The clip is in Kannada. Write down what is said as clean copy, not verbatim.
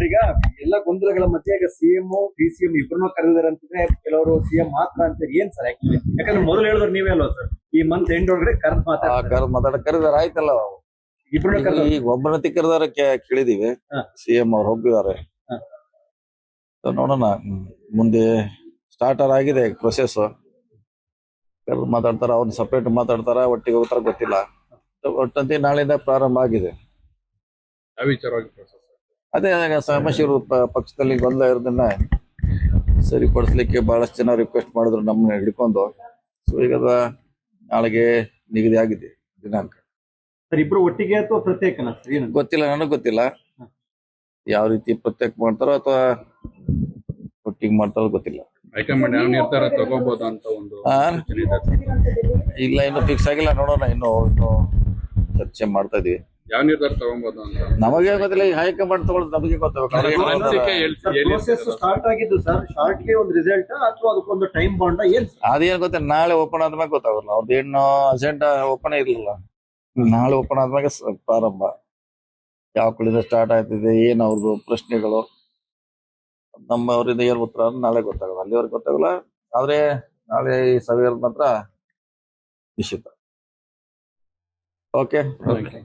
ಈಗ ಎಲ್ಲ ಗೊಂದಲಗಳ ಮಧ್ಯೆ ಈಗ ಸಿಎಂ ಡಿಸಿಎಂ ಇಬ್ಬರನ್ನೂ ಕರೆದಿದ್ದಾರೆ ಅಂತಂದ್ರೆ ಕೆಲವರು ಸಿಎಂ ಮಾತ್ರ ಅಂತ ಏನ್ ಸರ್ ಆಕ್ಚುಲಿ? ಯಾಕಂದ್ರೆ ಮೊದಲು ಹೇಳಿದ್ರು ನೀವೇ ಅಲ್ವಾ ಸರ್, ಈ ಮಂತ್ ಎಂಡ್ ಒಳಗಡೆ ಕರೆದಾರ ಆಯ್ತಲ್ಲ. ಇಬ್ಬರನ್ನ ಈಗ ಒಬ್ಬನ ಕರೆದಾರ ಕೇಳಿದೀವಿ. ಸಿಎಂ ಅವ್ರು ಹೋಗಿದ್ದಾರೆ. ನೋಡೋಣ, ಮುಂದೆ ಸ್ಟಾರ್ಟರ್ ಆಗಿದೆ ಪ್ರೊಸೆಸ್. ಕರೆದು ಮಾತಾಡ್ತಾರ, ಅವ್ರು ಸಪರೇಟ್ ಮಾತಾಡ್ತಾರ, ಒಟ್ಟಿಗೆ ಹೋಗ್ತಾರ ಗೊತ್ತಿಲ್ಲ. ಒಟ್ಟಂತೆ ನಾಳೆಯಿಂದ ಪ್ರಾರಂಭ ಆಗಿದೆ. ಅದೇ ಸಮಸ್ಯೆ ಪಕ್ಷದಲ್ಲಿ ಗೊಂದಲ ಇರೋದನ್ನ ಸರಿಪಡಿಸ್ಲಿಕ್ಕೆ ಬಹಳಷ್ಟು ಜನ ರಿಕ್ವೆಸ್ಟ್ ಮಾಡಿದ್ರು ನಮ್ಮನ್ನ ಹಿಡ್ಕೊಂಡು. ಸೊ ಈಗ ನಾಳೆಗೆ ನಿಗದಿ ಆಗಿದೆ ದಿನಾಂಕ. ಸರ್ ಇಬ್ರು ಒಟ್ಟಿಗೆ ಅಥವಾ ಪ್ರತ್ಯೇಕನ? ಗೊತ್ತಿಲ್ಲ, ನನಗ್ ಗೊತ್ತಿಲ್ಲ ಯಾವ ರೀತಿ ಪ್ರತ್ಯೇಕ ಮಾಡ್ತಾರೋ ಅಥವಾ ಒಟ್ಟಿಗೆ ಮಾಡ್ತಾರೋ ಗೊತ್ತಿಲ್ಲ. ಹೈಕಮಾಂಡ್ ಯಾವ ನಿರ್ಧಾರ ತಗೋಬಹುದು ಅಂತ ಒಂದು ಇಲ್ಲ, ಇನ್ನು ಫಿಕ್ಸ್ ಆಗಿಲ್ಲ. ನೋಡೋಣ, ಇನ್ನು ಚರ್ಚೆ ಮಾಡ್ತಾ ಇದೀವಿ. ಯಾವ ನಿರ್ಧಾರ ತಗೋಬಹುದು ಅಂತ ನಮಗೆ ಗೊತ್ತಿಲ್ಲ. ಈ ಹೈಕಮಾಂಡ್ ತಗೊಳ್ಳೋದು ನಮಗೆ ಗೊತ್ತಾಗಬೇಕು. ಸ್ಟಾರ್ಟ್ ಆಗಿದ್ದು ಸರ್, ಶಾರ್ಟ್ ಗೆ ಒಂದು ರಿಸಲ್ಟ್ ಅಥವಾ ಅದಕ್ಕೊಂದು ಟೈಮ್ ಬಾಂಡ್ ಏನ್ ಅದೇನ್ ಗೊತ್ತಿಲ್ಲ. ನಾಳೆ ಓಪನ್ ಆದ್ಮೇಲೆ ಗೊತ್ತಾಗಲ್ಲ. ಅವ್ರದ್ದು ಏನು ಅಜೆಂಡಾ ಓಪನ್ ಇರ್ಲಿಲ್ಲ. ನಾಳೆ ಓಪನ್ ಆದ್ಮೇಲೆ ಪ್ರಾರಂಭ. ಯಾವ ಕಡೆಯಿಂದ ಸ್ಟಾರ್ಟ್ ಆಯ್ತಿದೆ, ಏನ್ ಅವ್ರದ್ದು ಪ್ರಶ್ನೆಗಳು, ನಮ್ಮ ಅವರಿಂದ ಏನ್ ಉತ್ತರ ನಾಳೆ ಗೊತ್ತಾಗಲ್ಲ. ಅಲ್ಲಿವರೆಗೆ ಗೊತ್ತಾಗಲ್ಲ. ಆದ್ರೆ ನಾಳೆ ಈ ಸಭೆಯಲ್ಲಿ ಮಾತ್ರ ನಿಶ್ಚಿತ. ಓಕೆ.